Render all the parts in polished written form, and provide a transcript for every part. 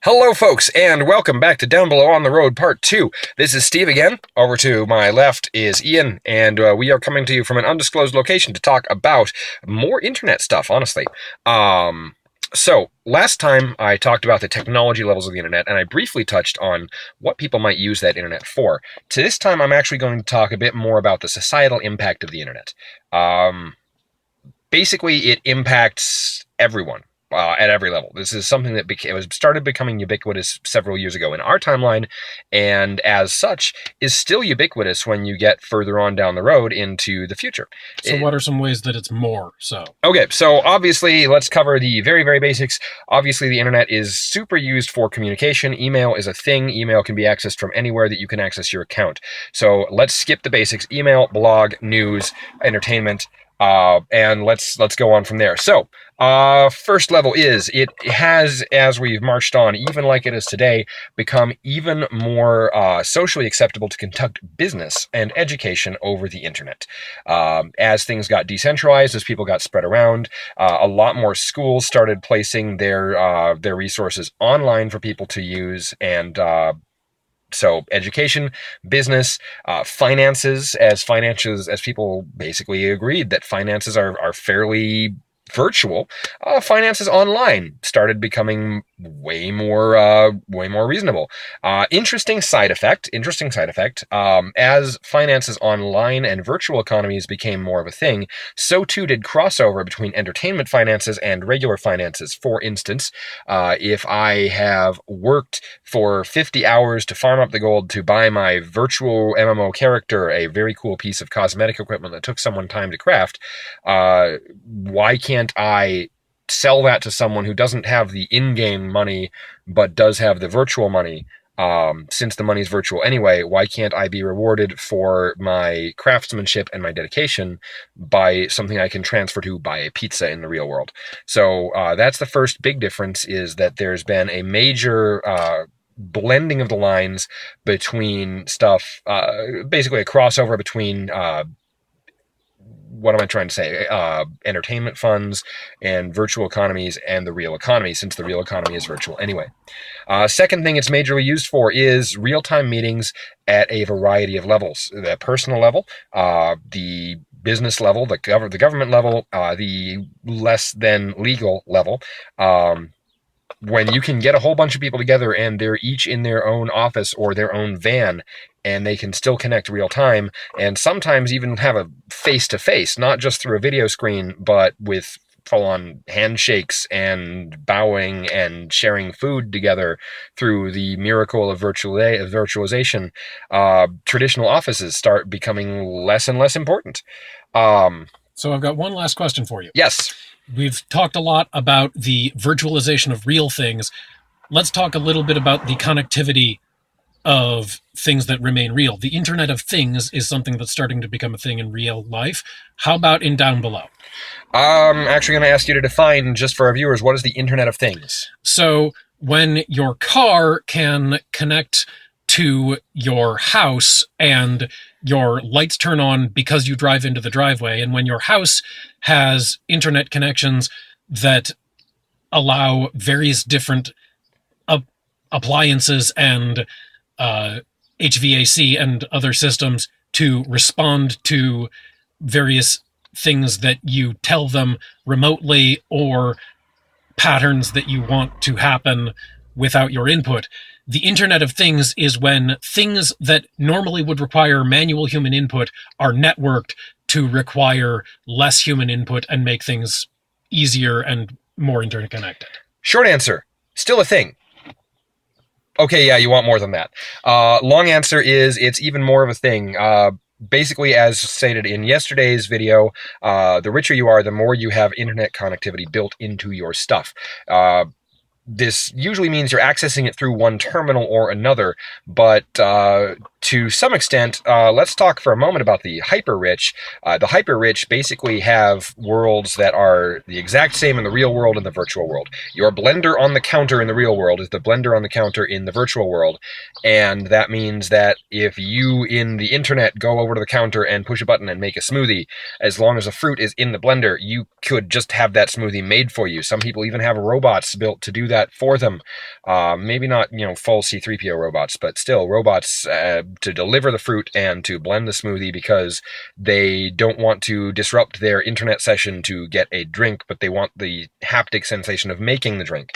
Hello, folks, and welcome back to Down Below on the Road Part 2. This is Steve again. Over to my left is Ian, and we are coming to you from an undisclosed location to talk about more internet stuff, honestly. So, last time I talked about the technology levels of the internet, and I briefly touched on what people might use that internet for. To this time, I'm actually going to talk a bit more about the societal impact of the internet. Basically, it impacts everyone. At every level. This is something that started becoming ubiquitous several years ago in our timeline, and as such, is still ubiquitous when you get further on down the road into the future. So what are some ways that it's more so? Okay, so obviously, let's cover the very, very basics. Obviously, the internet is super used for communication. Email is a thing. Email can be accessed from anywhere that you can access your account. So let's skip the basics. Email, blog, news, entertainment, and let's go on from there. So, first level is, it has, as we've marched on, even like it is today, become even more socially acceptable to conduct business and education over the internet. As things got decentralized, as people got spread around, a lot more schools started placing their resources online for people to use, and so education, business, finances, as people basically agreed that finances are fairly virtual, finances online started becoming way more reasonable. Interesting side effect. As finances online and virtual economies became more of a thing, so too did crossover between entertainment finances and regular finances. For instance, if I have worked for 50 hours to farm up the gold to buy my virtual MMO character, a very cool piece of cosmetic equipment that took someone time to craft, why can't I sell that to someone who doesn't have the in-game money but does have the virtual money? Since the money's virtual anyway, why can't I be rewarded for my craftsmanship and my dedication by something I can transfer to buy a pizza in the real world? So that's the first big difference, is that there's been a major blending of the lines between stuff, basically a crossover between what am I trying to say? Entertainment funds and virtual economies and the real economy, since the real economy is virtual anyway. Second thing it's majorly used for is real-time meetings at a variety of levels. The personal level, the business level, the government level, the less than legal level. When you can get a whole bunch of people together and they're each in their own office or their own van, and they can still connect real time, and sometimes even have a face-to-face, not just through a video screen, but with full-on handshakes and bowing and sharing food together through the miracle of virtualization, traditional offices start becoming less and less important. So I've got one last question for you. Yes. We've talked a lot about the virtualization of real things. Let's talk a little bit about the connectivity of things that remain real. The Internet of Things is something that's starting to become a thing in real life. How about in Down Below? I'm actually going to ask you to define, just for our viewers, what is the Internet of Things? So when your car can connect to your house and your lights turn on because you drive into the driveway, and when your house has internet connections that allow various different appliances and HVAC and other systems to respond to various things that you tell them remotely, or patterns that you want to happen without your input. The Internet of Things is when things that normally would require manual human input are networked to require less human input and make things easier and more interconnected. Short answer, still a thing. Okay, yeah, you want more than that. Long answer is, it's even more of a thing. Basically, as stated in yesterday's video, the richer you are, the more you have internet connectivity built into your stuff. This usually means you're accessing it through one terminal or another, but to some extent, let's talk for a moment about the hyper-rich. The hyper-rich basically have worlds that are the exact same in the real world and the virtual world. Your blender on the counter in the real world is the blender on the counter in the virtual world, and that means that if you in the internet go over to the counter and push a button and make a smoothie, as long as the fruit is in the blender, you could just have that smoothie made for you. Some people even have robots built to do that for them. Maybe not, full C-3PO robots, but still robots to deliver the fruit and to blend the smoothie because they don't want to disrupt their internet session to get a drink, but they want the haptic sensation of making the drink.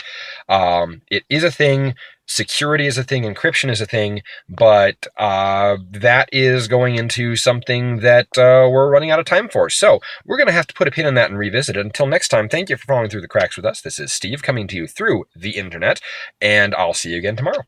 It is a thing. Security is a thing, encryption is a thing, but that is going into something that we're running out of time for. So we're going to have to put a pin in that and revisit it. Until next time, thank you for falling through the cracks with us. This is Steve coming to you through the internet, and I'll see you again tomorrow.